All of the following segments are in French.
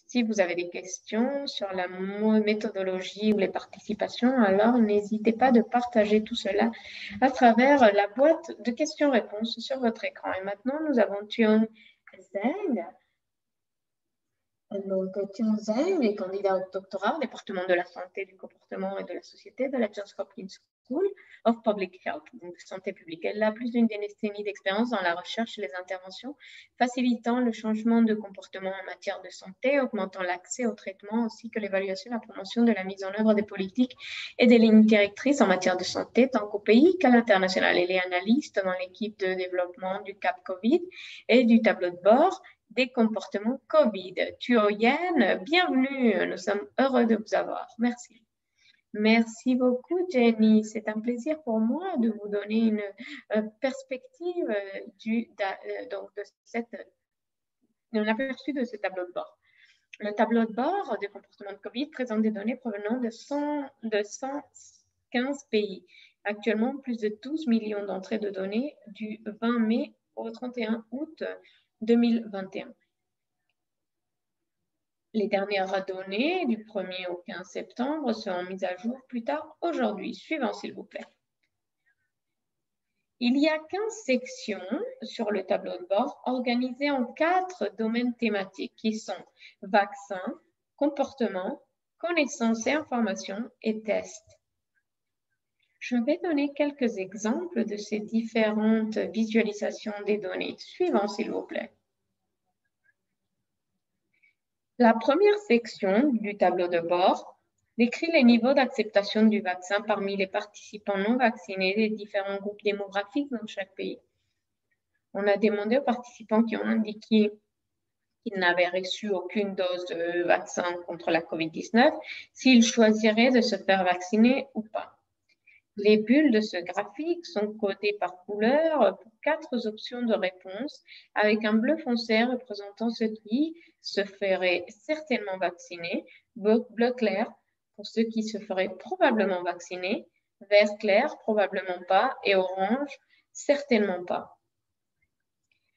Si vous avez des questions sur la méthodologie ou les participations, alors n'hésitez pas de partager tout cela à travers la boîte de questions-réponses sur votre écran. Et maintenant, nous avons Tuan Zeng. Donc, Tuan Zeng est candidat au doctorat au département de la santé, du comportement et de la société de la Johns Hopkins School of Public Health, donc santé publique. Elle a plus d'une décennie d'expérience dans la recherche et les interventions, facilitant le changement de comportement en matière de santé, augmentant l'accès au traitement, ainsi que l'évaluation et la promotion de la mise en œuvre des politiques et des lignes directrices en matière de santé, tant qu'au pays qu'à l'international. Elle est analyste dans l'équipe de développement du CAP COVID et du tableau de bord des comportements COVID. Tuo Yen, bienvenue. Nous sommes heureux de vous avoir. Merci. Merci beaucoup, Jenny. C'est un plaisir pour moi de vous donner une perspective d'un aperçu de ce tableau de bord. Le tableau de bord des comportements de COVID présente des données provenant de 115 pays. Actuellement, plus de 12 millions d'entrées de données du 20 mai au 31 août 2021. Les dernières données du 1er au 15 septembre seront mises à jour plus tard aujourd'hui. Suivant, s'il vous plaît. Il y a 15 sections sur le tableau de bord organisées en 4 domaines thématiques qui sont vaccins, comportement, connaissances et informations et tests. Je vais donner quelques exemples de ces différentes visualisations des données. Suivant, s'il vous plaît. La première section du tableau de bord décrit les niveaux d'acceptation du vaccin parmi les participants non vaccinés des différents groupes démographiques dans chaque pays. On a demandé aux participants qui ont indiqué qu'ils n'avaient reçu aucune dose de vaccin contre la COVID-19 s'ils choisiraient de se faire vacciner ou pas. Les bulles de ce graphique sont codées par couleur pour 4 options de réponse, avec un bleu foncé représentant ceux qui se feraient certainement vacciner, bleu clair pour ceux qui se feraient probablement vacciner, vert clair probablement pas et orange certainement pas.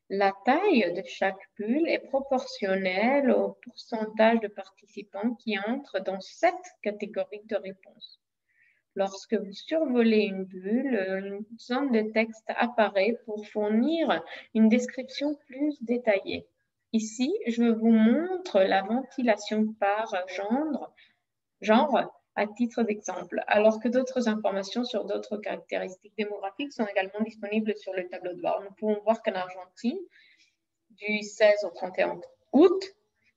La taille de chaque bulle est proportionnelle au pourcentage de participants qui entrent dans cette catégorie de réponse. Lorsque vous survolez une bulle, une zone de texte apparaît pour fournir une description plus détaillée. Ici, je vous montre la ventilation par genre à titre d'exemple, alors que d'autres informations sur d'autres caractéristiques démographiques sont également disponibles sur le tableau de bord. Nous pouvons voir qu'en Argentine, du 16 au 31 août,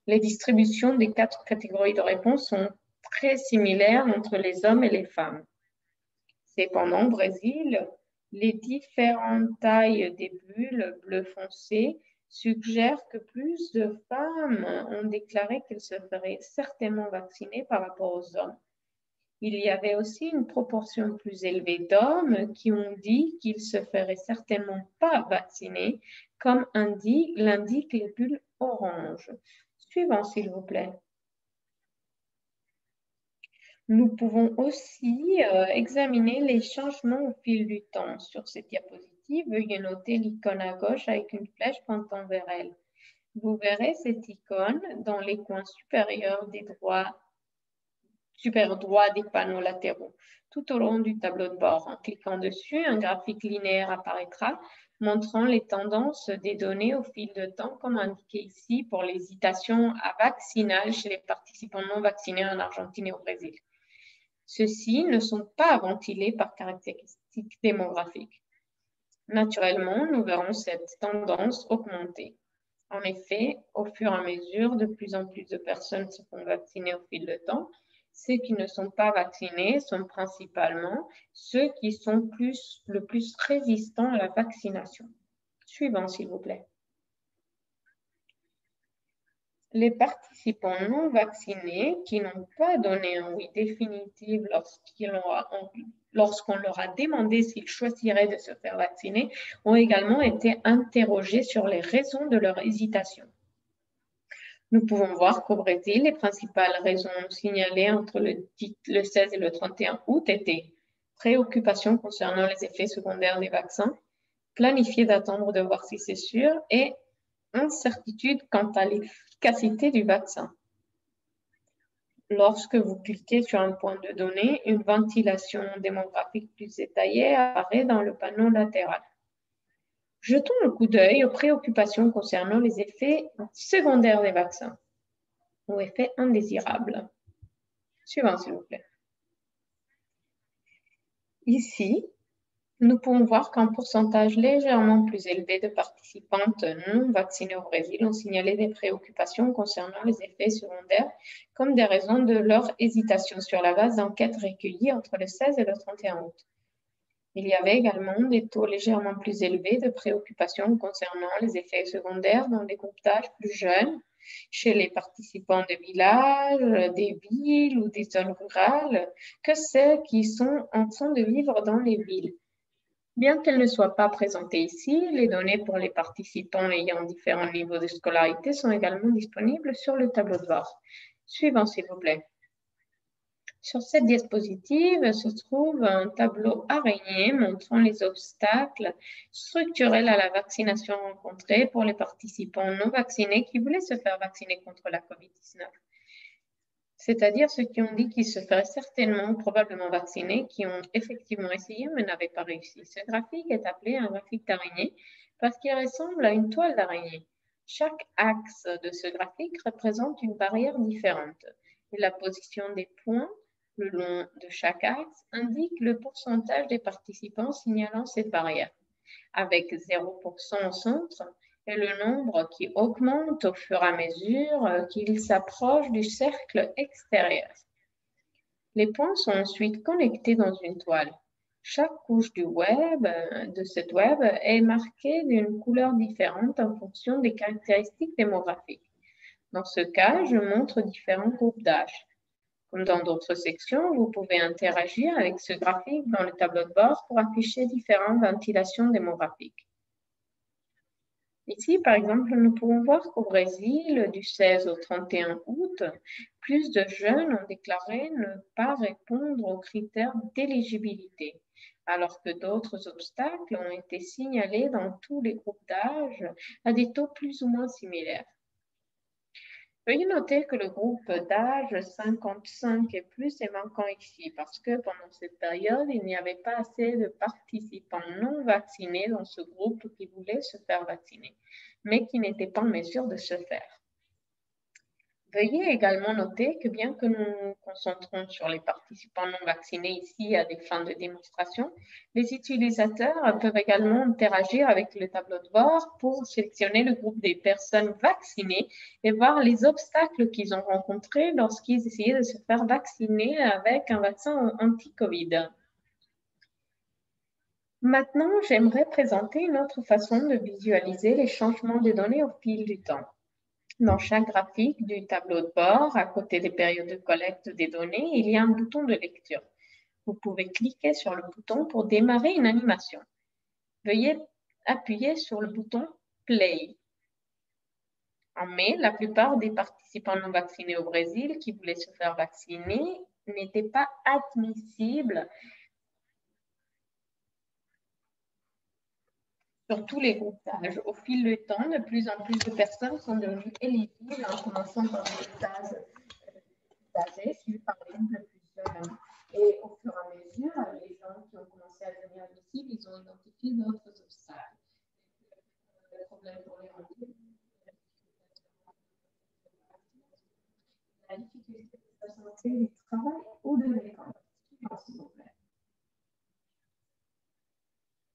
les distributions des 4 catégories de réponses sont très similaires entre les hommes et les femmes. Cependant, au Brésil, les différentes tailles des bulles bleu foncé suggèrent que plus de femmes ont déclaré qu'elles se feraient certainement vacciner par rapport aux hommes. Il y avait aussi une proportion plus élevée d'hommes qui ont dit qu'ils ne se feraient certainement pas vacciner, comme l'indiquent les bulles oranges. Suivant, s'il vous plaît. Nous pouvons aussi examiner les changements au fil du temps. Sur cette diapositive, veuillez noter l'icône à gauche avec une flèche pointant vers elle. Vous verrez cette icône dans les coins supérieurs droit des panneaux latéraux, tout au long du tableau de bord. En cliquant dessus, un graphique linéaire apparaîtra montrant les tendances des données au fil de temps, comme indiqué ici pour l'hésitation à vaccinal chez les participants non vaccinés en Argentine et au Brésil. Ceux-ci ne sont pas ventilés par caractéristiques démographiques. Naturellement, nous verrons cette tendance augmenter. En effet, au fur et à mesure, de plus en plus de personnes se font vacciner au fil du temps. Ceux qui ne sont pas vaccinés sont principalement ceux qui sont le plus résistants à la vaccination. Suivant, s'il vous plaît. Les participants non vaccinés qui n'ont pas donné un oui définitif lorsqu'on leur a demandé s'ils choisiraient de se faire vacciner ont également été interrogés sur les raisons de leur hésitation. Nous pouvons voir qu'au Brésil, les principales raisons signalées entre le 16 et le 31 août étaient préoccupation concernant les effets secondaires des vaccins, planifier d'attendre de voir si c'est sûr et incertitude quant à l'efficacité du vaccin. lorsque vous cliquez sur un point de données, une ventilation démographique plus détaillée apparaît dans le panneau latéral. Jetons un coup d'œil aux préoccupations concernant les effets secondaires des vaccins ou effets indésirables. Suivant, s'il vous plaît. Ici, nous pouvons voir qu'un pourcentage légèrement plus élevé de participantes non vaccinées au Brésil ont signalé des préoccupations concernant les effets secondaires comme des raisons de leur hésitation sur la base d'enquêtes recueillies entre le 16 et le 31 août. Il y avait également des taux légèrement plus élevés de préoccupations concernant les effets secondaires dans les groupes d'âge plus jeunes, chez les participants des villages, des villes ou des zones rurales, que ceux qui sont en train de vivre dans les villes. Bien qu'elles ne soient pas présentées ici, les données pour les participants ayant différents niveaux de scolarité sont également disponibles sur le tableau de bord. Suivant, s'il vous plaît. Sur cette diapositive se trouve un tableau araignée montrant les obstacles structurels à la vaccination rencontrés pour les participants non vaccinés qui voulaient se faire vacciner contre la COVID-19. C'est-à-dire ceux qui ont dit qu'ils se feraient certainement, probablement vaccinés, qui ont effectivement essayé mais n'avaient pas réussi. Ce graphique est appelé un graphique d'araignée parce qu'il ressemble à une toile d'araignée. Chaque axe de ce graphique représente une barrière différente et la position des points le long de chaque axe indique le pourcentage des participants signalant cette barrière, avec 0% au centre et le nombre qui augmente au fur et à mesure qu'il s'approche du cercle extérieur. Les points sont ensuite connectés dans une toile. Chaque couche de cette web est marquée d'une couleur différente en fonction des caractéristiques démographiques. Dans ce cas, je montre différents groupes d'âge. Comme dans d'autres sections, vous pouvez interagir avec ce graphique dans le tableau de bord pour afficher différentes ventilations démographiques. Ici, par exemple, nous pouvons voir qu'au Brésil, du 16 au 31 août, plus de jeunes ont déclaré ne pas répondre aux critères d'éligibilité, alors que d'autres obstacles ont été signalés dans tous les groupes d'âge à des taux plus ou moins similaires. Veuillez noter que le groupe d'âge 55 et plus est manquant ici parce que pendant cette période, il n'y avait pas assez de participants non vaccinés dans ce groupe qui voulaient se faire vacciner, mais qui n'étaient pas en mesure de se faire. Veuillez également noter que bien que nous nous concentrons sur les participants non vaccinés ici à des fins de démonstration, les utilisateurs peuvent également interagir avec le tableau de bord pour sélectionner le groupe des personnes vaccinées et voir les obstacles qu'ils ont rencontrés lorsqu'ils essayaient de se faire vacciner avec un vaccin anti-Covid. Maintenant, j'aimerais présenter une autre façon de visualiser les changements des données au fil du temps. Dans chaque graphique du tableau de bord, à côté des périodes de collecte des données, il y a un bouton de lecture. Vous pouvez cliquer sur le bouton pour démarrer une animation. Veuillez appuyer sur le bouton Play. En mai, la plupart des participants non vaccinés au Brésil qui voulaient se faire vacciner n'étaient pas admissibles sur tous les groupes d'âge. Au fil du temps, de plus en plus de personnes sont devenues éligibles en commençant par les âges âgés, suivis par les groupes plus jeunes. Et au fur et à mesure, les gens qui ont commencé à devenir admissibles, ils ont identifié d'autres obstacles. Le problème pour les handicapés, la difficulté de s'associer du travail ou de l'école. S'il vous plaît.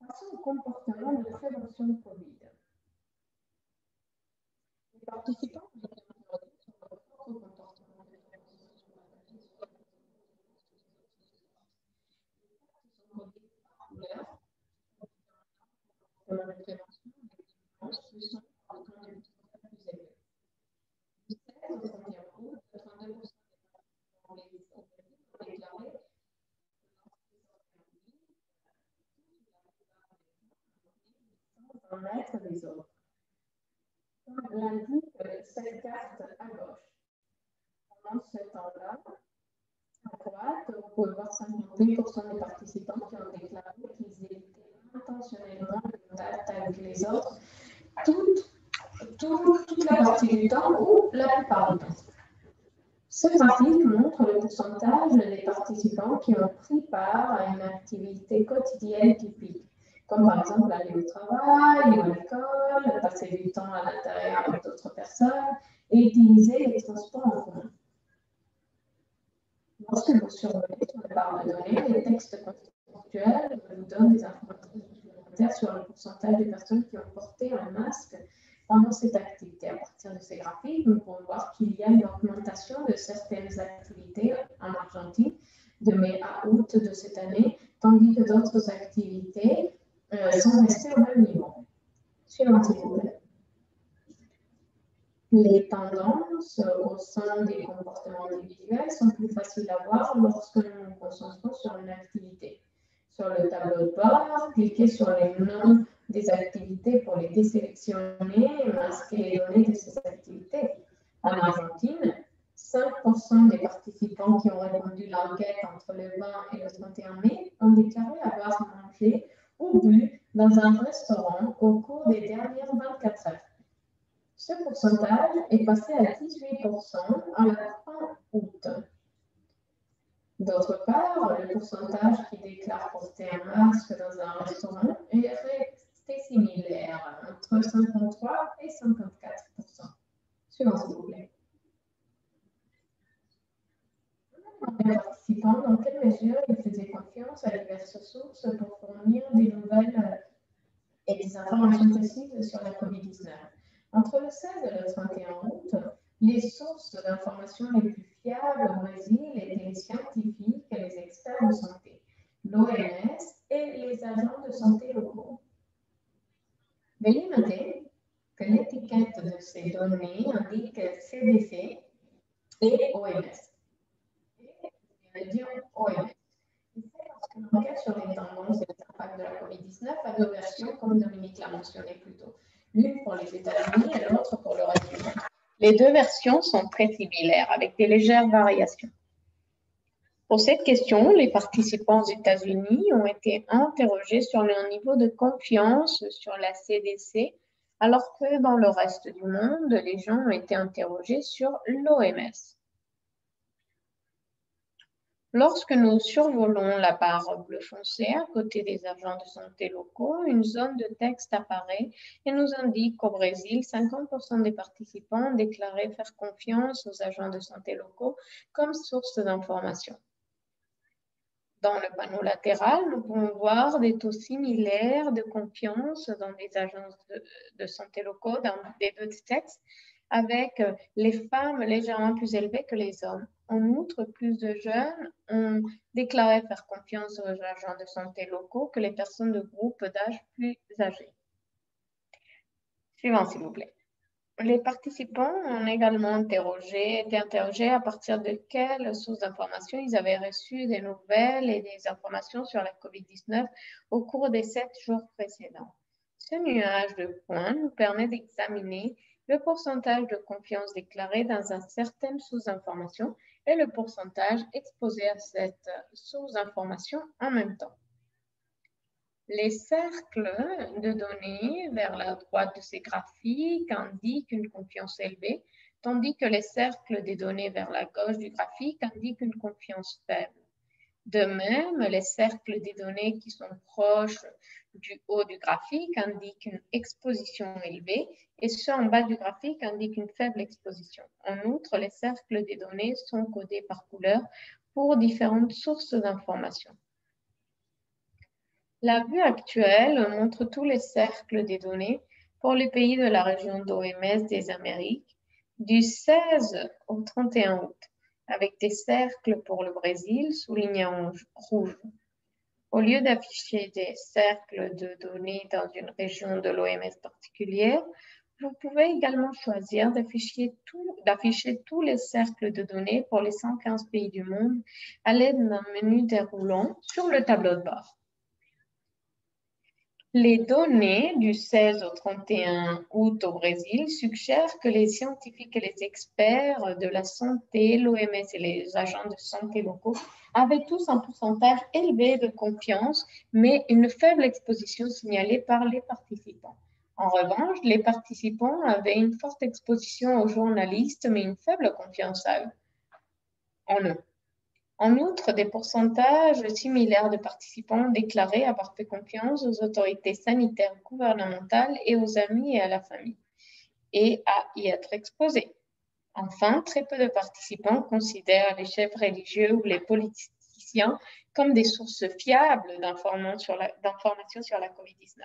Passons au comportement de prévention de Covid. Les participants ont demandé sur leur propre comportement de prévention de la Covid. De prévention des sont par le temps de plus élevé. Du 16 au 31 août, 82% des participants ont déclaré sans mettre les autres. Comme l'indique cette carte à gauche. Pendant ce temps-là, à droite, vous pouvez voir 52% des participants qui ont déclaré qu'ils étaient intentionnellement en contact avec les autres toute la partie du temps ou la plupart du temps. Ce graphique montre le pourcentage des participants qui ont pris part à une activité quotidienne typique, comme par exemple aller au travail ou à l'école, passer du temps à l'intérieur avec d'autres personnes et utiliser les transports en commun. Lorsque vous survolez sur la barre de données, les textes contextuels vous donnent des informations supplémentaires sur le pourcentage des personnes qui ont porté un masque pendant cette activité. À partir de ces graphiques, nous pouvons voir qu'il y a une augmentation de certaines activités en Argentine de mai à août de cette année, tandis que d'autres activités sont restées au même niveau. Suivant, s'il vous plaît. Les tendances au sein des comportements individuels sont plus faciles à voir lorsque nous nous concentrons sur une activité. Sur le tableau de bord, cliquez sur les noms des activités pour les désélectionner et masquer les données de ces activités. En Argentine, 5% des participants qui ont répondu à l'enquête entre le 20 et le 31 mai ont déclaré avoir mangé ou bu dans un restaurant au cours des dernières 24 heures. Ce pourcentage est passé à 18% à la fin août. D'autre part, le pourcentage qui déclare porter un masque dans un restaurant est resté similaire, entre 53 et 54%. Suivant, s'il vous plaît. Les participants, dans quelle mesure ils faisaient confiance à diverses sources pour fournir des nouvelles et des informations précises sur la COVID-19. Entre le 16 et le 31 août, les sources d'informations les plus fiables au Brésil étaient les scientifiques et les experts de santé, l'OMS et les agents de santé locaux. Veuillez noter que l'étiquette de ces données indique CDC et OMS. Et je vais dire OMS. L'enquête sur les tendances et les impacts de la COVID-19 a deux versions, comme Dominique l'a mentionné plus tôt. L'une pour les États-Unis et l'autre pour le reste du monde. Les deux versions sont très similaires, avec des légères variations. Pour cette question, les participants aux États-Unis ont été interrogés sur leur niveau de confiance sur la CDC, alors que dans le reste du monde, les gens ont été interrogés sur l'OMS. Lorsque nous survolons la barre bleu foncé à côté des agents de santé locaux, une zone de texte apparaît et nous indique qu'au Brésil, 50% des participants ont déclaré faire confiance aux agents de santé locaux comme source d'information. Dans le panneau latéral, nous pouvons voir des taux similaires de confiance dans des agences de santé locaux, dans des deux textes, avec les femmes légèrement plus élevées que les hommes. En outre, plus de jeunes ont déclaré faire confiance aux agents de santé locaux que les personnes de groupe d'âge plus âgés. Suivant, s'il vous plaît. Les participants ont également été interrogés à partir de quelles sources d'informations ils avaient reçu des nouvelles et des informations sur la COVID-19 au cours des 7 jours précédents. Ce nuage de points nous permet d'examiner le pourcentage de confiance déclaré dans une certaine source d'information et le pourcentage exposé à cette source d'information en même temps. Les cercles de données vers la droite de ces graphiques indiquent une confiance élevée, tandis que les cercles des données vers la gauche du graphique indiquent une confiance faible. De même, les cercles des données qui sont proches du haut du graphique indiquent une exposition élevée et ceux en bas du graphique indiquent une faible exposition. En outre, les cercles des données sont codés par couleur pour différentes sources d'informations. La vue actuelle montre tous les cercles des données pour les pays de la région d'OMS des Amériques du 16 au 31 août, avec des cercles pour le Brésil soulignés en rouge. Au lieu d'afficher des cercles de données dans une région de l'OMS particulière, vous pouvez également choisir d'afficher tous les cercles de données pour les 115 pays du monde à l'aide d'un menu déroulant sur le tableau de bord. Les données du 16 au 31 août au Brésil suggèrent que les scientifiques et les experts de la santé, l'OMS et les agents de santé locaux avaient tous un pourcentage élevé de confiance, mais une faible exposition signalée par les participants. En revanche, les participants avaient une forte exposition aux journalistes, mais une faible confiance à eux. en eux. En outre, des pourcentages similaires de participants ont déclaré avoir fait confiance aux autorités sanitaires gouvernementales et aux amis et à la famille, et à y être exposés. Enfin, très peu de participants considèrent les chefs religieux ou les politiciens comme des sources fiables d'informations sur la COVID-19.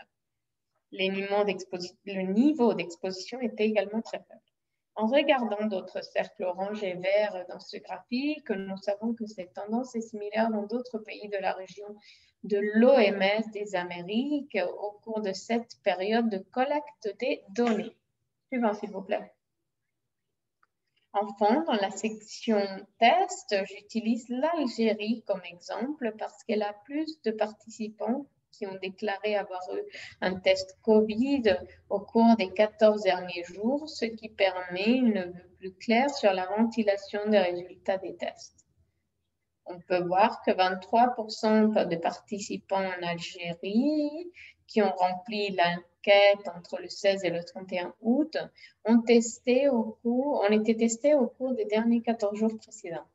Le niveau d'exposition était également très faible. En regardant d'autres cercles orange et vert dans ce graphique, nous savons que cette tendance est similaire dans d'autres pays de la région de l'OMS des Amériques au cours de cette période de collecte des données. Suivant, s'il vous plaît. Enfin, dans la section test, j'utilise l'Algérie comme exemple parce qu'elle a plus de participants qui ont déclaré avoir eu un test COVID au cours des 14 derniers jours, ce qui permet une vue plus claire sur la ventilation des résultats des tests. On peut voir que 23% de participants en Algérie qui ont rempli l'enquête entre le 16 et le 31 août ont été testés au cours des derniers 14 jours précédents.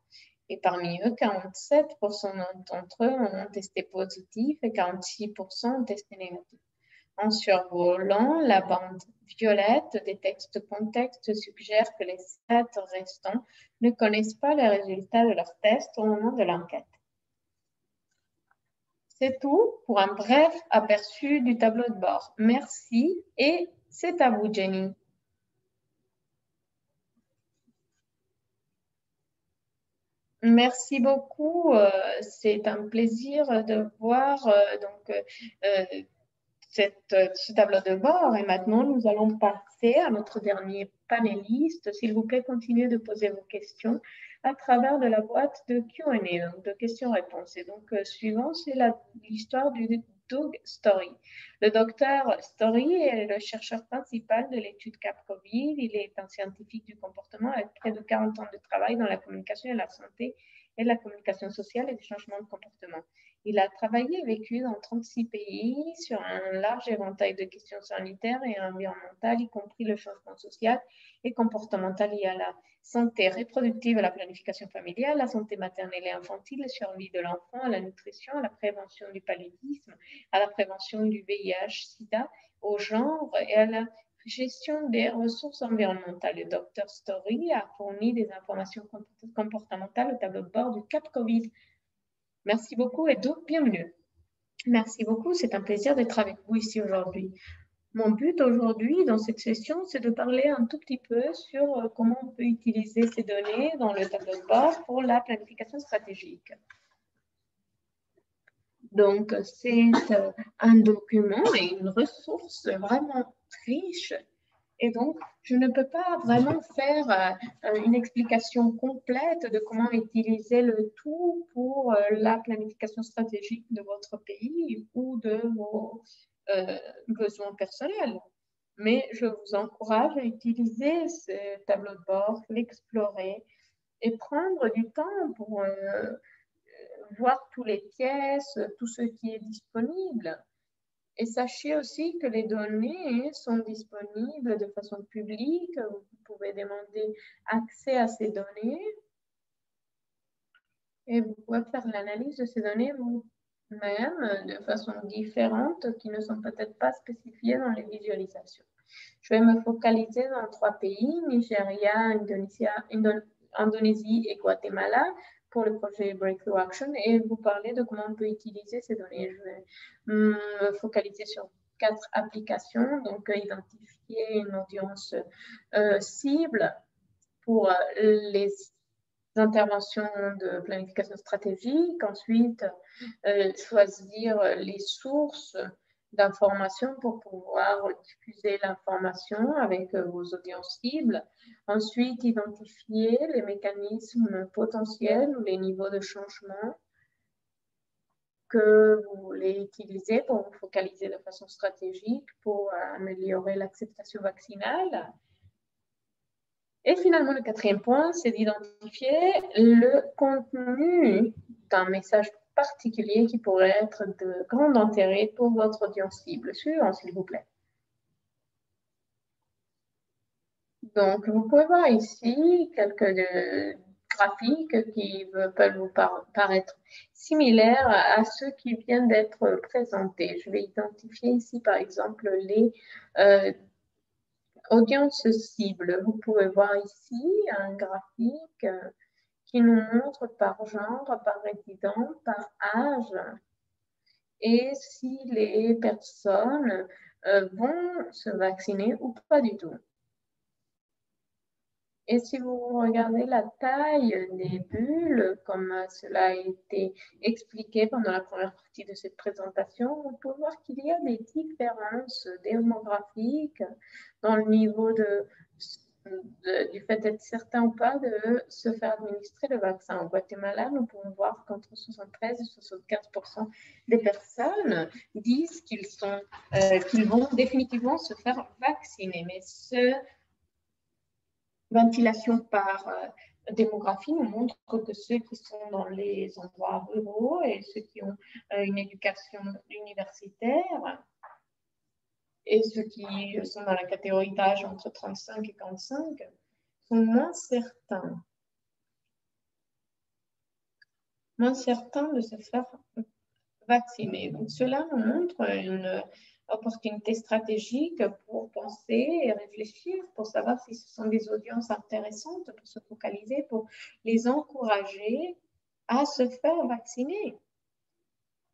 Et parmi eux, 47% d'entre eux ont testé positif et 46% ont testé négatif. En survolant, la bande violette des textes contexte suggère que les 7 restants ne connaissent pas les résultats de leur test au moment de l'enquête. C'est tout pour un bref aperçu du tableau de bord. Merci et c'est à vous, Jenny. Merci beaucoup. C'est un plaisir de voir ce tableau de bord. Et maintenant, nous allons passer à notre dernier panéliste. S'il vous plaît, continuez de poser vos questions à travers de la boîte de Q&A, donc de questions-réponses. Et donc, suivant, c'est l'histoire du Doug Story. Le docteur Story est le chercheur principal de l'étude CAP-COVID. Il est un scientifique du comportement avec près de 40 ans de travail dans la communication et la santé et la communication sociale et des changements de comportement. Il a travaillé et vécu dans 36 pays sur un large éventail de questions sanitaires et environnementales, y compris le changement social et comportemental lié à la santé reproductive, à la planification familiale, la santé maternelle et infantile, la survie de l'enfant, à la nutrition, à la prévention du paludisme, à la prévention du VIH-Sida, au genre et à la gestion des ressources environnementales. Le Dr Story a fourni des informations comportementales au tableau de bord du CAP COVID. Merci beaucoup et Doug, bienvenue. Merci beaucoup, c'est un plaisir d'être avec vous ici aujourd'hui. Mon but aujourd'hui dans cette session, c'est de parler un tout petit peu sur comment on peut utiliser ces données dans le tableau de bord pour la planification stratégique. Donc, c'est un document et une ressource vraiment riche. Et donc, je ne peux pas vraiment faire une explication complète de comment utiliser le tout pour la planification stratégique de votre pays ou de vos besoins personnels. Mais je vous encourage à utiliser ce tableau de bord, l'explorer et prendre du temps pour voir toutes les pièces, tout ce qui est disponible. Et sachez aussi que les données sont disponibles de façon publique. Vous pouvez demander accès à ces données et vous pouvez faire l'analyse de ces données vous-même de façon différente qui ne sont peut-être pas spécifiées dans les visualisations. Je vais me focaliser dans 3 pays, Nigeria, Indonésie et Guatemala, pour le projet Breakthrough Action et vous parler de comment on peut utiliser ces données. Je vais me focaliser sur 4 applications, donc identifier une audience cible pour les interventions de planification stratégique, ensuite choisir les sources d'informations pour pouvoir diffuser l'information avec vos audiences cibles. Ensuite, identifier les mécanismes potentiels ou les niveaux de changement que vous voulez utiliser pour vous focaliser de façon stratégique pour améliorer l'acceptation vaccinale. Et finalement, le 4e point, c'est d'identifier le contenu d'un message particulier qui pourrait être de grand intérêt pour votre audience cible. Suivant, s'il vous plaît. Donc, vous pouvez voir ici quelques graphiques qui peuvent vous paraître similaires à ceux qui viennent d'être présentés. Je vais identifier ici, par exemple, les audiences cibles. Vous pouvez voir ici un graphique qui nous montre par genre, par résident, par âge, et si les personnes vont se vacciner ou pas du tout. Et si vous regardez la taille des bulles, comme cela a été expliqué pendant la première partie de cette présentation, vous pouvez voir qu'il y a des différences démographiques dans le niveau du fait d'être certain ou pas de se faire administrer le vaccin. Au Guatemala, nous pouvons voir qu'entre 73 et 75% des personnes disent qu'ils vont définitivement se faire vacciner. Mais ce ventilation par démographie nous montre que ceux qui sont dans les endroits ruraux et ceux qui ont une éducation universitaire et ceux qui sont dans la catégorie d'âge entre 35 et 45 sont moins certains de se faire vacciner. Donc, cela nous montre une opportunité stratégique pour penser et réfléchir, pour savoir si ce sont des audiences intéressantes, pour se focaliser, pour les encourager à se faire vacciner.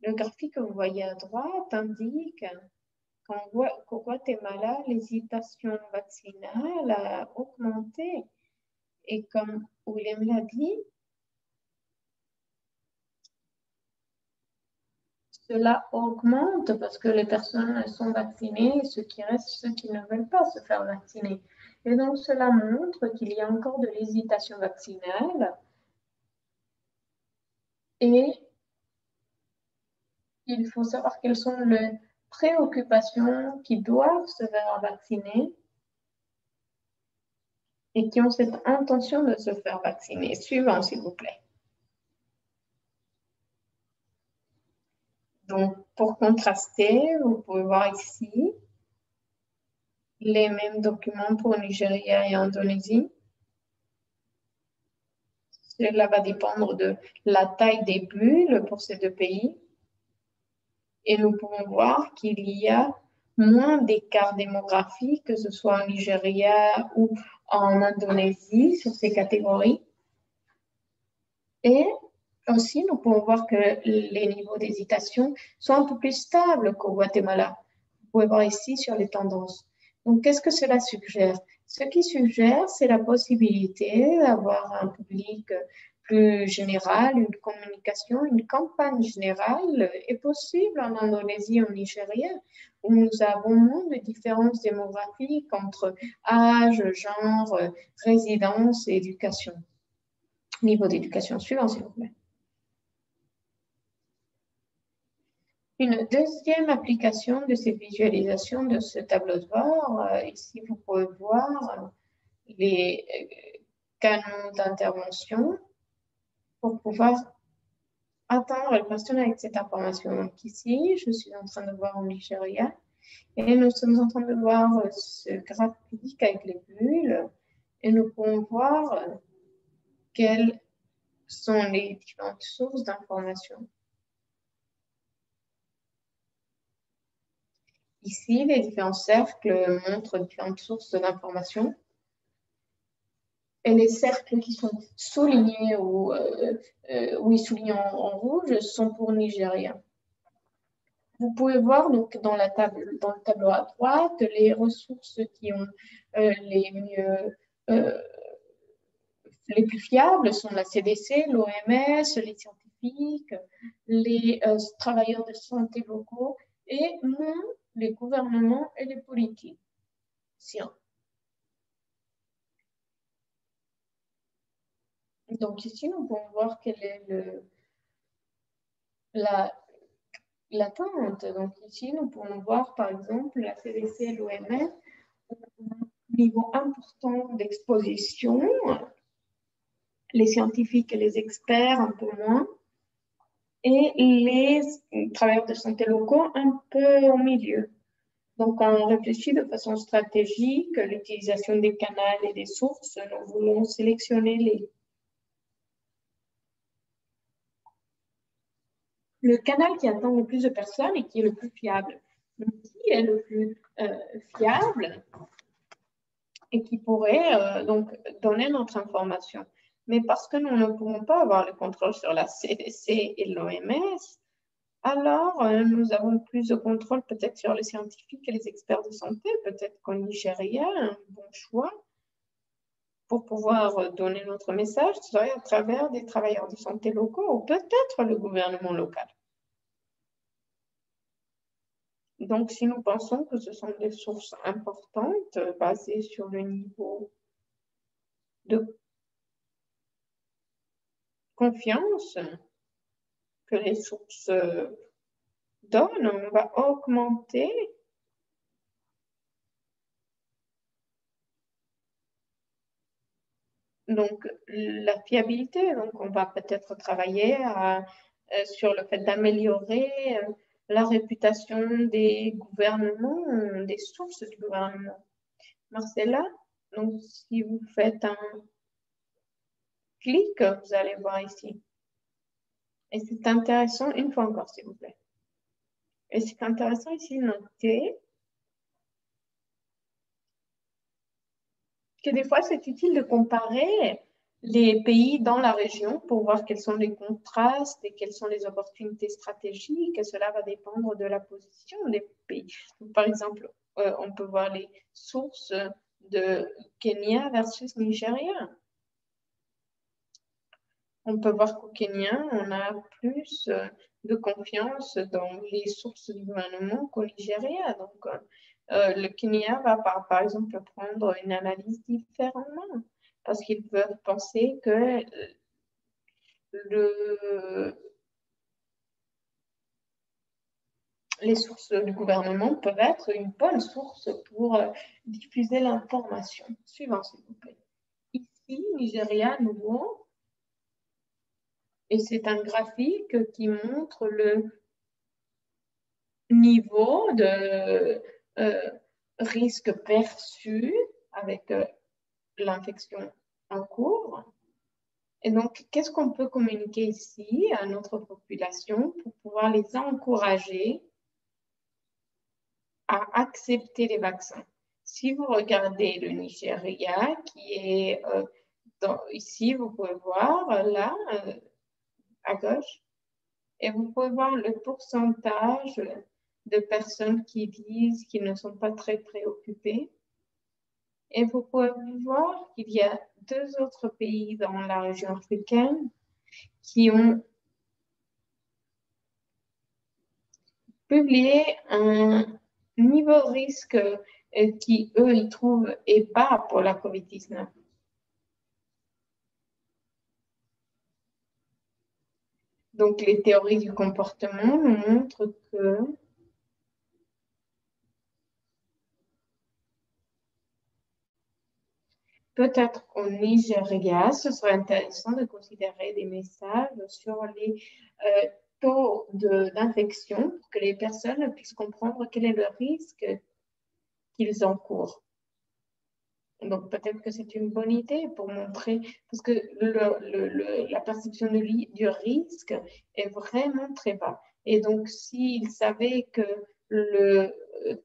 Le graphique que vous voyez à droite indique qu'au Guatemala, l'hésitation vaccinale a augmenté. Et comme William l'a dit, cela augmente parce que les personnes sont vaccinées et ceux qui restent, ceux qui ne veulent pas se faire vacciner. Et donc, cela montre qu'il y a encore de l'hésitation vaccinale et il faut savoir quelles sont les préoccupations qui doivent se faire vacciner et qui ont cette intention de se faire vacciner. Suivant, s'il vous plaît. Donc, pour contraster, vous pouvez voir ici les mêmes documents pour Nigeria et Indonésie. Cela va dépendre de la taille des bulles pour ces deux pays. Et nous pouvons voir qu'il y a moins d'écart démographique, que ce soit en Nigeria ou en Indonésie, sur ces catégories. Et aussi, nous pouvons voir que les niveaux d'hésitation sont un peu plus stables qu'au Guatemala. Vous pouvez voir ici sur les tendances. Donc, qu'est-ce que cela suggère? Ce qui suggère, c'est la possibilité d'avoir un public plus général, une communication, une campagne générale est possible en Indonésie et en Nigeria, où nous avons moins de différences démographiques entre âge, genre, résidence et éducation. Niveau d'éducation suivant, s'il vous plaît. Une deuxième application de cette visualisation de ce tableau de bord, ici vous pouvez voir les canaux d'intervention pour pouvoir atteindre les personnes avec cette information. Donc ici, je suis en train de voir au Nigeria et nous sommes en train de voir ce graphique avec les bulles et nous pouvons voir quelles sont les différentes sources d'information. Ici, les différents cercles montrent différentes sources d'information. Et les cercles qui sont soulignés ou soulignés en rouge sont pour Nigeria. Vous pouvez voir donc dans le tableau à droite les ressources qui ont les plus fiables sont la CDC, l'OMS, les scientifiques, les travailleurs de santé locaux et non les gouvernements et les politiques. Donc ici, nous pouvons voir quelle est l'attente. Donc ici, nous pouvons voir par exemple la CDC et l'OMS, niveau important d'exposition, les scientifiques et les experts un peu moins, et les travailleurs de santé locaux un peu au milieu. Donc, on réfléchit de façon stratégique l'utilisation des canaux et des sources. Nous voulons sélectionner le canal qui atteint le plus de personnes et qui est le plus fiable. Donc, qui est le plus fiable et qui pourrait donc donner notre information. Mais parce que nous ne pouvons pas avoir le contrôle sur la CDC et l'OMS, alors nous avons plus de contrôle peut-être sur les scientifiques et les experts de santé. Peut-être qu'au Nigeria, un bon choix pour pouvoir donner notre message serait à travers des travailleurs de santé locaux ou peut-être le gouvernement local. Donc, si nous pensons que ce sont des sources importantes basées sur le niveau de confiance que les sources donnent, on va augmenter donc la fiabilité. Donc, on va peut-être travailler sur le fait d'améliorer la réputation des gouvernements, des sources du gouvernement. Marcella, donc si vous faites un clic, vous allez voir ici. Et c'est intéressant, une fois encore, s'il vous plaît. Et c'est intéressant ici de noter que des fois, c'est utile de comparer les pays dans la région pour voir quels sont les contrastes et quelles sont les opportunités stratégiques. Et cela va dépendre de la position des pays. Donc, par exemple, on peut voir les sources de Kenya versus Nigeria. On peut voir qu'au Kenya, on a plus de confiance dans les sources du gouvernement qu'au Nigeria. Donc, le Kenya va, par exemple, prendre une analyse différemment parce qu'ils peuvent penser que les sources du gouvernement peuvent être une bonne source pour diffuser l'information. Suivant, s'il vous plaît. Ici, Nigeria, à nouveau, et c'est un graphique qui montre le niveau de risque perçu avec l'infection en cours. Et donc, qu'est-ce qu'on peut communiquer ici à notre population pour pouvoir les encourager à accepter les vaccins? Si vous regardez le Nigeria, qui est ici, vous pouvez voir là, à gauche, et vous pouvez voir le pourcentage de personnes qui disent qu'ils ne sont pas très préoccupés. Et vous pouvez voir qu'il y a 2 autres pays dans la région africaine qui ont publié un niveau de risque qui, eux, ils trouvent est bas pour la COVID-19. Donc, les théories du comportement nous montrent que peut-être au Nigeria, ce serait intéressant de considérer des messages sur les taux d'infection pour que les personnes puissent comprendre quel est le risque qu'ils encourent. Donc, peut-être que c'est une bonne idée pour montrer, parce que la perception du risque est vraiment très bas. Et donc, s'ils savaient que le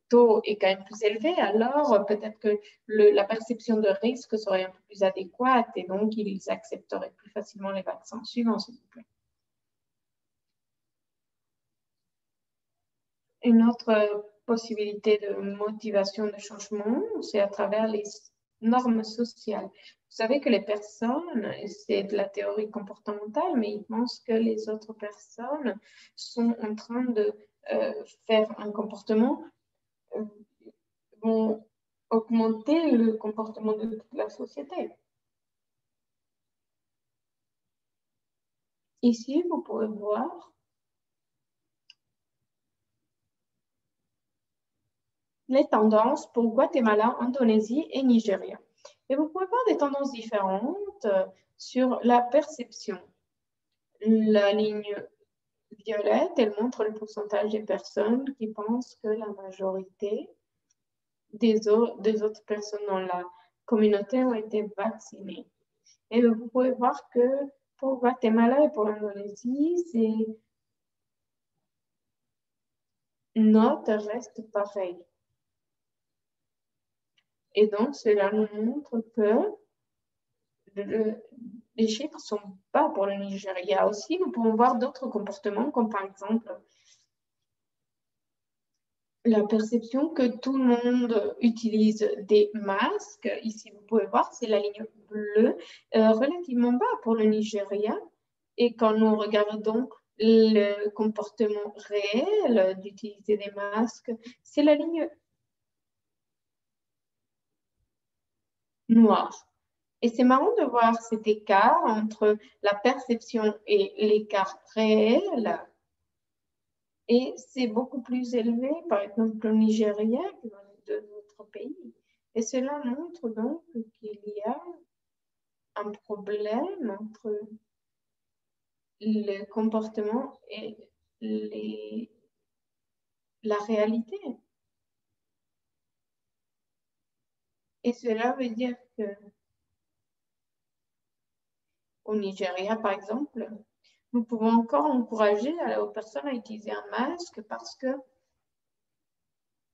taux est quand même plus élevé, alors peut-être que la perception de risque serait un peu plus adéquate et donc ils accepteraient plus facilement les vaccins. Suivant, s'il vous plaît. Une autre possibilité de motivation de changement, c'est à travers les normes sociales. Vous savez que les personnes, c'est de la théorie comportementale, mais ils pensent que les autres personnes sont en train de faire un comportement, vont augmenter le comportement de toute la société. Ici, vous pouvez voir les tendances pour Guatemala, Indonésie et Nigeria. Et vous pouvez voir des tendances différentes sur la perception. La ligne violette, elle montre le pourcentage des personnes qui pensent que la majorité des autres personnes dans la communauté ont été vaccinées. Et vous pouvez voir que pour Guatemala et pour l'Indonésie, c'est note reste pareille. Et donc, cela nous montre que les chiffres ne sont pas pour le Nigeria. Aussi, nous pouvons voir d'autres comportements, comme par exemple la perception que tout le monde utilise des masques. Ici, vous pouvez voir, c'est la ligne bleue, relativement bas pour le Nigeria. Et quand nous regardons le comportement réel d'utiliser des masques, c'est la ligne noire. Et c'est marrant de voir cet écart entre la perception et l'écart réel. Et c'est beaucoup plus élevé, par exemple, au Nigeria que dans les deux autres pays. Et cela montre donc qu'il y a un problème entre le comportement et la réalité. Et cela veut dire que au Nigeria, par exemple, nous pouvons encore encourager aux personnes à utiliser un masque parce que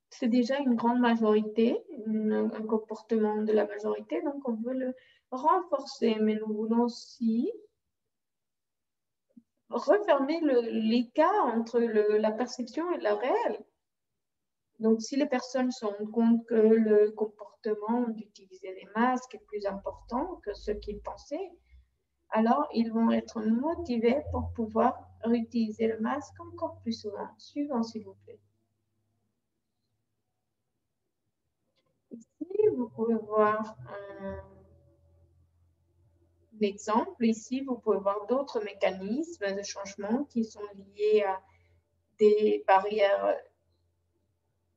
c'est déjà une grande majorité, un comportement de la majorité, donc on veut le renforcer, mais nous voulons aussi refermer l'écart entre la perception et la réelle. Donc, si les personnes se rendent compte que le comportement d'utiliser des masques est plus important que ce qu'ils pensaient, alors ils vont être motivés pour pouvoir réutiliser le masque encore plus souvent. Suivant, s'il vous plaît. Ici, vous pouvez voir un exemple. Ici, vous pouvez voir d'autres mécanismes de changement qui sont liés à des barrières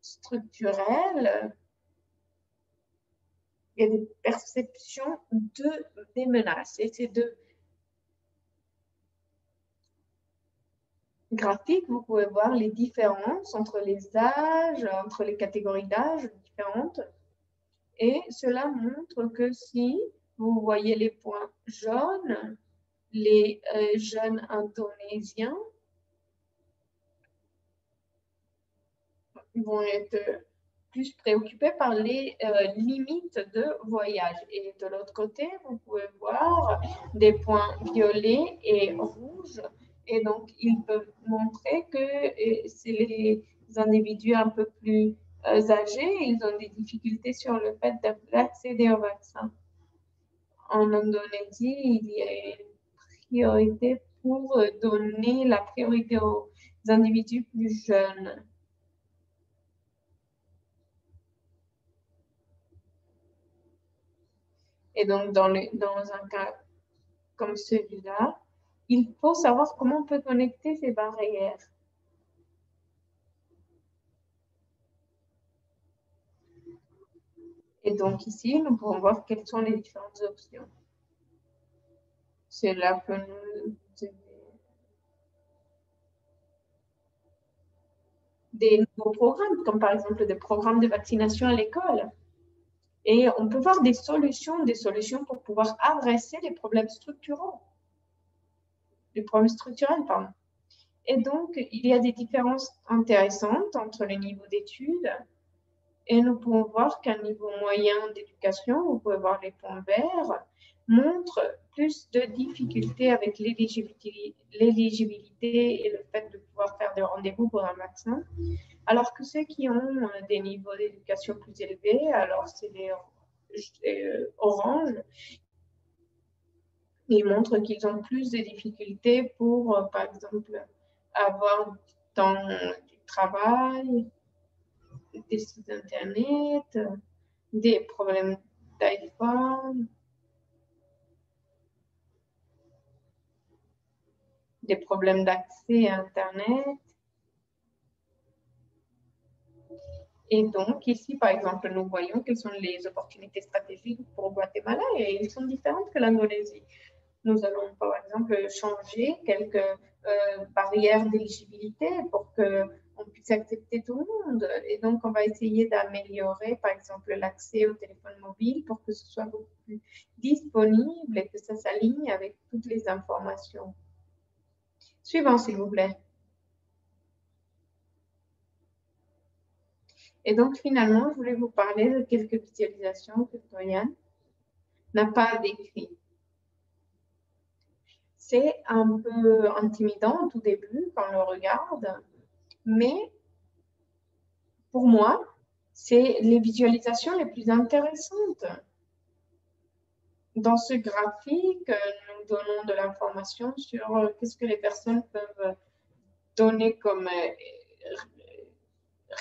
structurelles et des perceptions des menaces. Et ces deux graphiques, vous pouvez voir les différences entre les âges, entre les catégories d'âge différentes. Et cela montre que si vous voyez les points jaunes, les jeunes indonésiens vont être plus préoccupés par les limites de voyage. Et de l'autre côté, vous pouvez voir des points violets et rouges. Et donc, ils peuvent montrer que c'est les individus un peu plus âgés, ils ont des difficultés sur le fait d'accéder au vaccin. En Indonésie, il y a une priorité pour donner la priorité aux individus plus jeunes. Et donc, dans un cas comme celui-là, il faut savoir comment on peut connecter ces barrières. Et donc ici, nous pouvons voir quelles sont les différentes options. Cela peut nous aider. Des nouveaux programmes, comme par exemple des programmes de vaccination à l'école. Et on peut voir des solutions pour pouvoir adresser les problèmes structurels. Les problèmes structurels, pardon. Et donc, il y a des différences intéressantes entre les niveaux d'études. Et nous pouvons voir qu'un niveau moyen d'éducation, vous pouvez voir les points verts, montre plus de difficultés avec l'éligibilité et le fait de pouvoir faire des rendez-vous pour un vaccin. Alors que ceux qui ont des niveaux d'éducation plus élevés, alors c'est les oranges, ils montrent qu'ils ont plus de difficultés pour, par exemple, avoir du temps du travail, des sites internet, des problèmes d'iPhone, des problèmes d'accès à Internet. Et donc, ici, par exemple, nous voyons quelles sont les opportunités stratégiques pour Guatemala et elles sont différentes que l'Indonésie. Nous allons, par exemple, changer quelques barrières d'éligibilité pour qu'on puisse accepter tout le monde. Et donc, on va essayer d'améliorer, par exemple, l'accès au téléphone mobile pour que ce soit beaucoup plus disponible et que ça s'aligne avec toutes les informations. Suivant, s'il vous plaît. Et donc, finalement, je voulais vous parler de quelques visualisations que Dorian n'a pas décrites. C'est un peu intimidant au tout début quand on le regarde, mais pour moi, c'est les visualisations les plus intéressantes. Dans ce graphique, nous donnons de l'information sur qu'est-ce que les personnes peuvent donner comme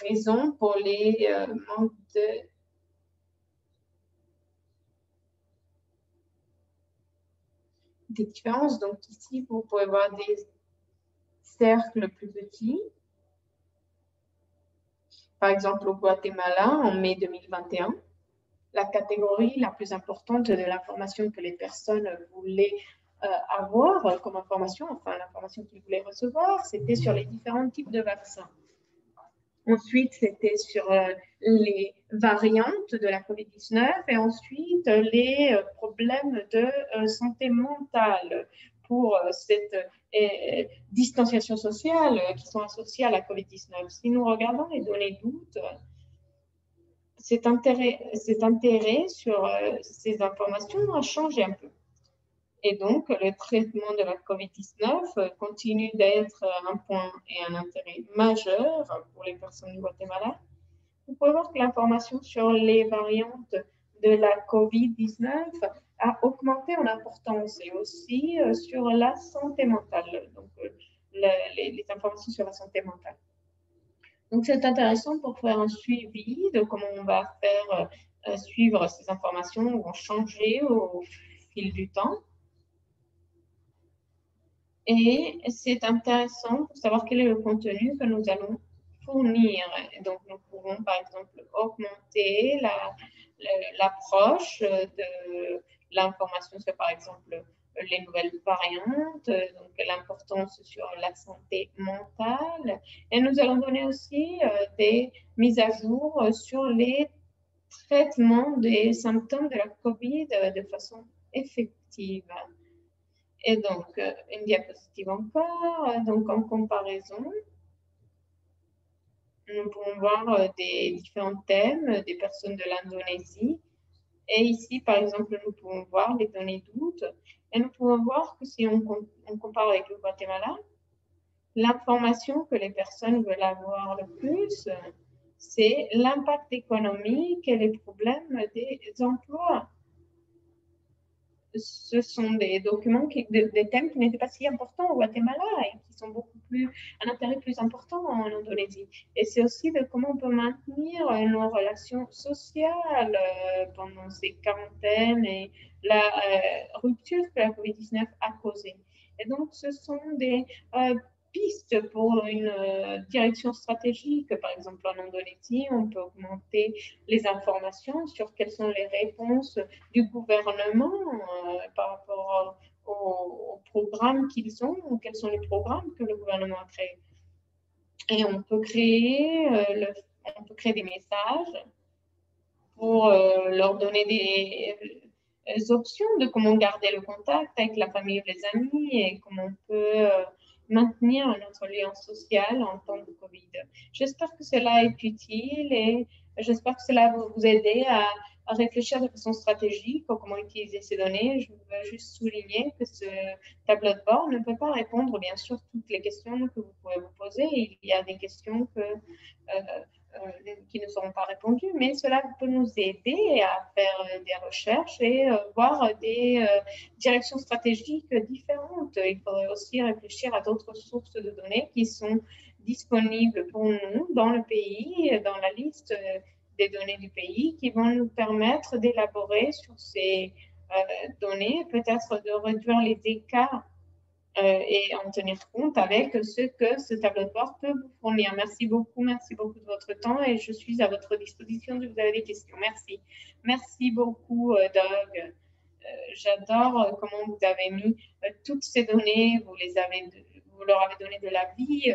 raison pour les manques des différences. Donc ici, vous pouvez voir des cercles plus petits. Par exemple, au Guatemala, en mai 2021, la catégorie la plus importante de l'information que les personnes voulaient avoir comme information, enfin l'information qu'ils voulaient recevoir, c'était sur les différents types de vaccins. Ensuite, c'était sur les variantes de la COVID-19 et ensuite les problèmes de santé mentale pour cette distanciation sociale qui sont associées à la COVID-19. Si nous regardons les données d'août, cet intérêt sur ces informations a changé un peu. Et donc, le traitement de la COVID-19 continue d'être un point et un intérêt majeur pour les personnes du Guatemala. Vous pouvez voir que l'information sur les variantes de la COVID-19 a augmenté en importance et aussi sur la santé mentale, donc les informations sur la santé mentale. Donc, c'est intéressant pour faire un suivi de comment on va faire suivre ces informations ou en changer au fil du temps. Et c'est intéressant pour savoir quel est le contenu que nous allons fournir. Donc, nous pouvons, par exemple, augmenter l'approche de l'information sur, par exemple, les nouvelles variantes, donc l'importance sur la santé mentale. Et nous allons donner aussi des mises à jour sur les traitements des symptômes de la COVID de façon effective. Et donc, une diapositive encore. Donc, en comparaison, nous pouvons voir des différents thèmes des personnes de l'Indonésie. Et ici, par exemple, nous pouvons voir les données d'août. Et nous pouvons voir que si on compare avec le Guatemala, l'information que les personnes veulent avoir le plus, c'est l'impact économique et les problèmes des emplois. Ce sont des documents, des thèmes qui n'étaient pas si importants au Guatemala et qui sont un intérêt plus important en Indonésie. Et c'est aussi de comment on peut maintenir nos relations sociales pendant ces quarantaines et la rupture que la COVID-19 a causée. Et donc, ce sont des pistes pour une direction stratégique. Par exemple, en Indonésie, on peut augmenter les informations sur quelles sont les réponses du gouvernement par rapport aux programmes qu'ils ont ou quels sont les programmes que le gouvernement a créés. Et on peut créer des messages pour leur donner des options de comment garder le contact avec la famille ou les amis et comment on peut maintenir notre lien social en temps de Covid. J'espère que cela est utile et j'espère que cela va vous aider à réfléchir de façon stratégique à comment utiliser ces données. Je veux juste souligner que ce tableau de bord ne peut pas répondre, bien sûr, toutes les questions que vous pouvez vous poser. Il y a des questions qui ne seront pas répondues, mais cela peut nous aider à faire des recherches et voir des directions stratégiques différentes. Il faudrait aussi réfléchir à d'autres sources de données qui sont disponibles pour nous dans le pays, dans la liste des données du pays, qui vont nous permettre d'élaborer sur ces données, peut-être de réduire les écarts et en tenir compte avec ce que ce tableau de bord peut vous fournir. Merci beaucoup de votre temps et je suis à votre disposition si vous avez des questions. Merci. Merci beaucoup, Doug. J'adore comment vous avez mis toutes ces données, vous leur avez donné de la vie.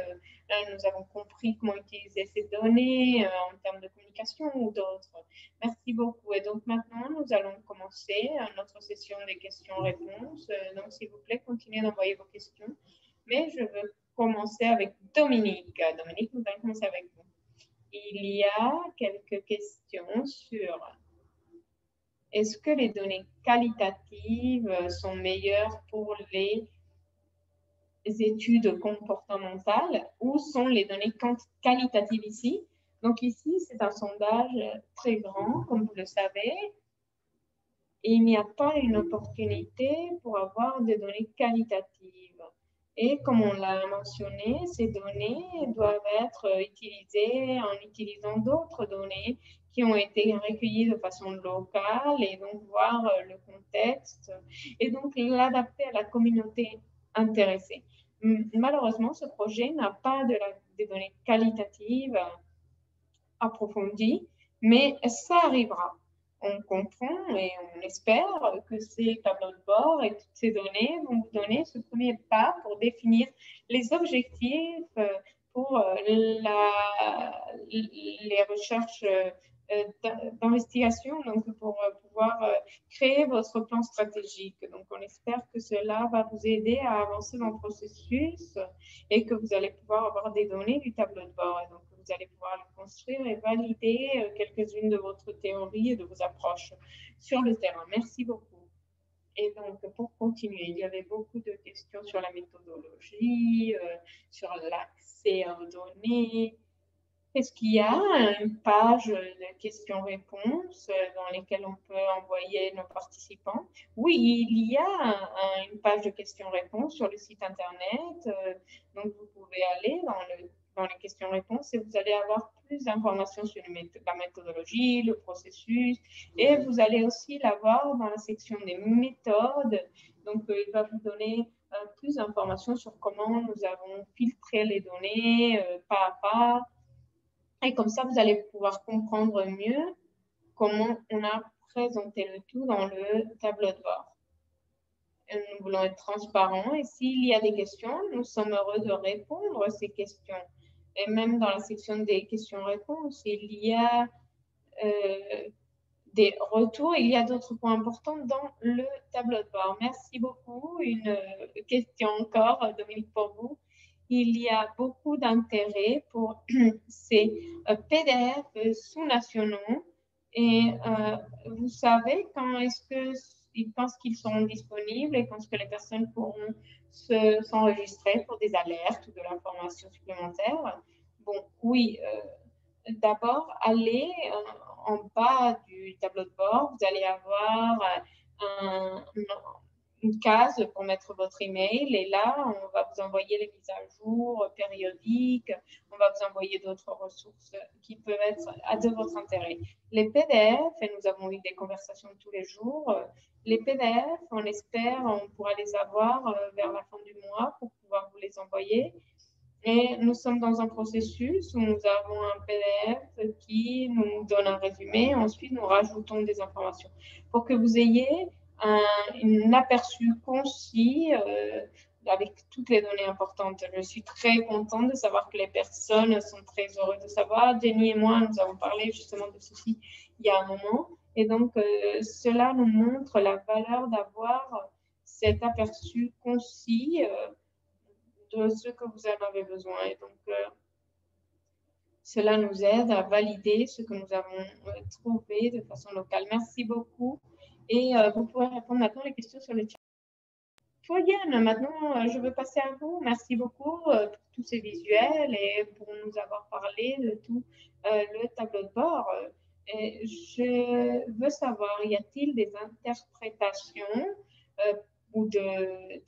Nous avons compris comment utiliser ces données en termes de communication ou d'autres. Merci beaucoup. Et donc maintenant, nous allons commencer notre session des questions-réponses. Donc, s'il vous plaît, continuez d'envoyer vos questions. Mais je veux commencer avec Dominique. Dominique, nous allons commencer avec vous. il y a quelques questions sur est-ce que les données qualitatives sont meilleures pour les études comportementales ou sont les données qualitatives ici? Donc ici, c'est un sondage très grand, comme vous le savez, et il n'y a pas une opportunité pour avoir des données qualitatives. Et comme on l'a mentionné, ces données doivent être utilisées en utilisant d'autres données qui ont été recueillies de façon locale et donc voir le contexte et donc l'adapter à la communauté intéressée. Malheureusement, ce projet n'a pas des données qualitatives approfondies, mais ça arrivera. On comprend et on espère que ces tableaux de bord et toutes ces données vont vous donner ce premier pas pour définir les objectifs pour les recherches d'investigation, donc pour pouvoir créer votre plan stratégique. Donc, on espère que cela va vous aider à avancer dans le processus et que vous allez pouvoir avoir des données du tableau de bord. Et donc, vous allez pouvoir le construire et valider quelques-unes de votre théorie et de vos approches sur le terrain. Merci beaucoup. Et donc, pour continuer, il y avait beaucoup de questions sur la méthodologie, sur l'accès aux données. Est-ce qu'il y a une page de questions-réponses dans lesquelles on peut envoyer nos participants? Oui, il y a une page de questions-réponses sur le site Internet. Donc, vous pouvez aller dans les questions-réponses et vous allez avoir plus d'informations sur la méthodologie, le processus. Et vous allez aussi l'avoir dans la section des méthodes. Donc, il va vous donner plus d'informations sur comment nous avons filtré les données pas à pas. Et comme ça, vous allez pouvoir comprendre mieux comment on a présenté le tout dans le tableau de bord. Nous voulons être transparents et s'il y a des questions, nous sommes heureux de répondre à ces questions. Et même dans la section des questions-réponses, il y a des retours, il y a d'autres points importants dans le tableau de bord. Merci beaucoup. Une question encore, Dominique, pour vous. Il y a beaucoup d'intérêt pour ces PDF sous-nationaux et vous savez quand est-ce qu'ils pensent qu'ils seront disponibles et quand est-ce que les personnes pourront s'enregistrer pour des alertes ou de l'information supplémentaire. Bon, oui, d'abord, allez en bas du tableau de bord, vous allez avoir une case pour mettre votre email et là, on va vous envoyer les mises à jour périodiques, on va vous envoyer d'autres ressources qui peuvent être de votre intérêt. Les PDF, et nous avons eu des conversations tous les jours, les PDF, on espère, on pourra les avoir vers la fin du mois pour pouvoir vous les envoyer. Et nous sommes dans un processus où nous avons un PDF qui nous donne un résumé. Ensuite, nous rajoutons des informations pour que vous ayez un aperçu concis avec toutes les données importantes. Je suis très contente de savoir que les personnes sont très heureuses de savoir. Jenny et moi, nous avons parlé justement de ceci il y a un moment. Et donc, cela nous montre la valeur d'avoir cet aperçu concis de ce que vous en avez besoin. Et donc, cela nous aide à valider ce que nous avons trouvé de façon locale. Merci beaucoup. Et vous pouvez répondre maintenant les questions sur le chat. Yann, maintenant, je veux passer à vous. Merci beaucoup pour tous ces visuels et pour nous avoir parlé de tout le tableau de bord. Et je veux savoir, y a-t-il des interprétations ou de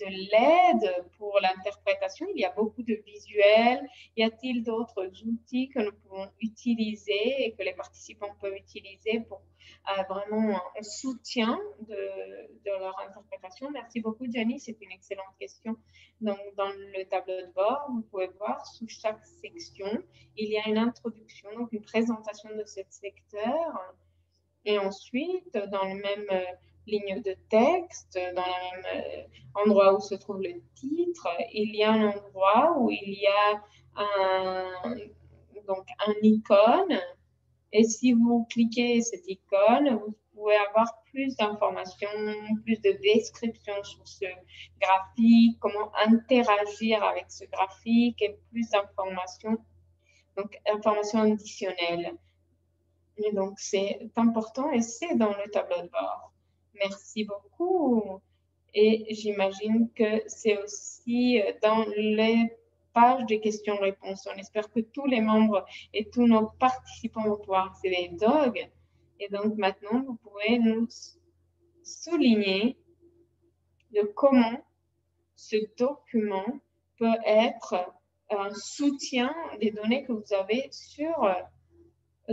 l'aide pour l'interprétation? Il y a beaucoup de visuels. Y a-t-il d'autres outils que nous pouvons utiliser et que les participants peuvent utiliser pour vraiment un soutien de leur interprétation? Merci beaucoup, Jenny. C'est une excellente question. Donc, dans le tableau de bord, vous pouvez voir sous chaque section, il y a une introduction, donc une présentation de ce secteur. Et ensuite, dans le même ligne de texte, dans le même endroit où se trouve le titre, il y a un endroit où il y a donc un icône. Et si vous cliquez cette icône, vous pouvez avoir plus d'informations, plus de descriptions sur ce graphique, comment interagir avec ce graphique et plus d'informations Donc, information additionnelle. Et donc, c'est important et c'est dans le tableau de bord. Merci beaucoup. Et j'imagine que c'est aussi dans les pages de questions-réponses. On espère que tous les membres et tous nos participants vont pouvoir accéder au DOG. Et donc, maintenant, vous pouvez nous souligner de comment ce document peut être un soutien des données que vous avez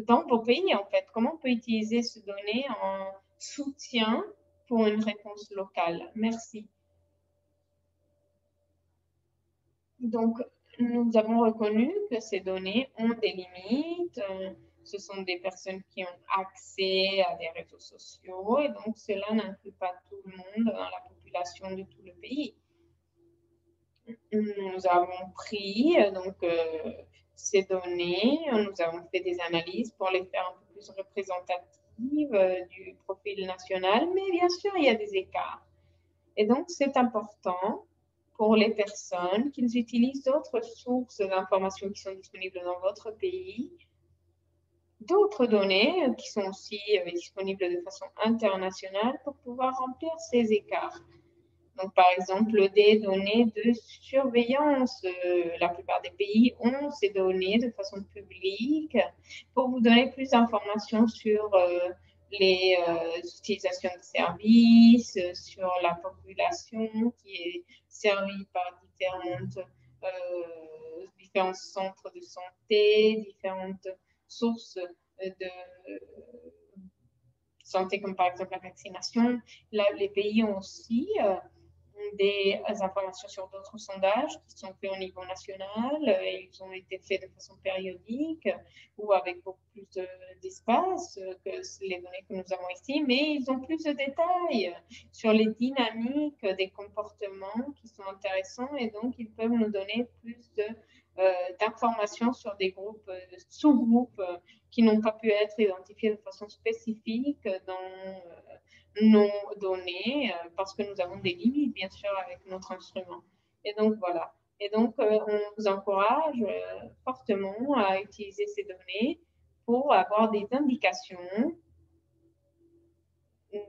dans vos pays, en fait. Comment on peut utiliser ces données en soutien pour une réponse locale? Merci. Donc, nous avons reconnu que ces données ont des limites. Ce sont des personnes qui ont accès à des réseaux sociaux et donc cela n'inclut pas tout le monde dans la population de tout le pays. Nous avons pris ces données, nous avons fait des analyses pour les faire un peu plus représentatives du profil national, mais bien sûr, il y a des écarts. Et donc, c'est important pour les personnes qu'ils utilisent d'autres sources d'informations qui sont disponibles dans votre pays, d'autres données qui sont aussi disponibles de façon internationale pour pouvoir remplir ces écarts. Donc, par exemple, des données de surveillance. La plupart des pays ont ces données de façon publique pour vous donner plus d'informations sur les utilisations de services, sur la population qui est servie par différents centres de santé, différentes sources de santé, comme par exemple la vaccination. Là, les pays ont aussi des informations sur d'autres sondages qui sont faits au niveau national. Et ils ont été faits de façon périodique ou avec beaucoup plus d'espace que les données que nous avons ici, mais ils ont plus de détails sur les dynamiques des comportements qui sont intéressants et donc ils peuvent nous donner plus d'informations sur des groupes, sous-groupes qui n'ont pas pu être identifiés de façon spécifique dans nos données parce que nous avons des limites, bien sûr, avec notre instrument. Et donc, voilà. Et donc, on vous encourage fortement à utiliser ces données pour avoir des indications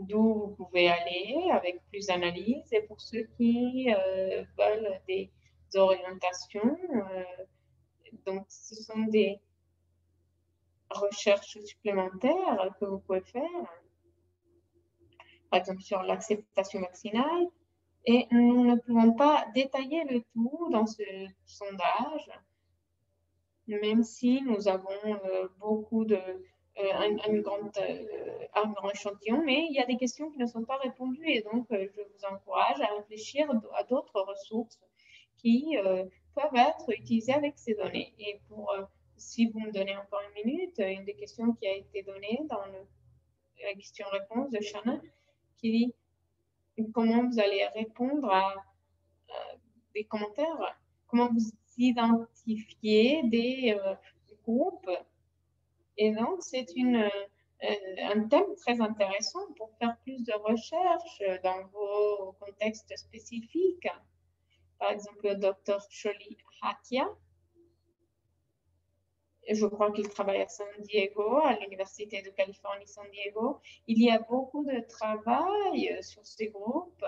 d'où vous pouvez aller avec plus d'analyse. Et pour ceux qui veulent des orientations, donc ce sont des recherches supplémentaires que vous pouvez faire, par exemple sur l'acceptation vaccinale. Et nous ne pouvons pas détailler le tout dans ce sondage, même si nous avons beaucoup un grand échantillon, mais il y a des questions qui ne sont pas répondues et donc je vous encourage à réfléchir à d'autres ressources qui peuvent être utilisées avec ces données. Et si vous me donnez encore une minute, une des questions qui a été donnée dans la question-réponse de Shannon, qui dit comment vous allez répondre à des commentaires, comment vous identifiez des groupes. Et donc, c'est un thème très intéressant pour faire plus de recherches dans vos contextes spécifiques. Par exemple, le docteur Choli Hakia, je crois qu'il travaille à San Diego, à l'Université de Californie, San Diego. Il y a beaucoup de travail sur ces groupes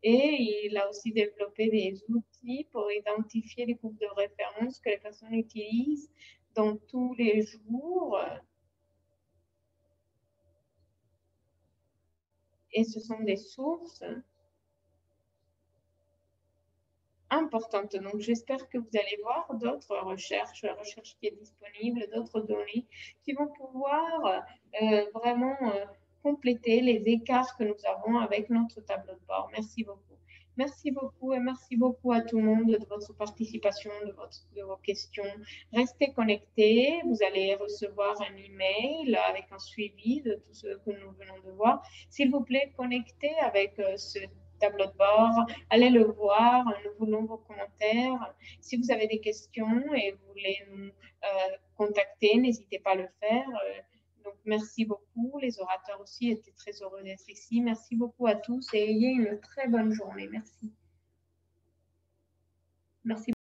et il a aussi développé des outils pour identifier les groupes de référence que les personnes utilisent dans tous les jours. Et ce sont des sources importantes. Donc, j'espère que vous allez voir d'autres recherches, la recherche qui est disponible, d'autres données qui vont pouvoir vraiment compléter les écarts que nous avons avec notre tableau de bord. Merci beaucoup. Merci beaucoup et merci beaucoup à tout le monde de votre participation, de vos questions. Restez connectés. Vous allez recevoir un email avec un suivi de tout ce que nous venons de voir. S'il vous plaît, connectez avec ce tableau de bord. Allez le voir. Nous voulons vos commentaires. Si vous avez des questions et vous voulez nous contacter, n'hésitez pas à le faire. Donc, merci beaucoup. Les orateurs aussi étaient très heureux d'être ici. Merci beaucoup à tous et ayez une très bonne journée. Merci. Merci.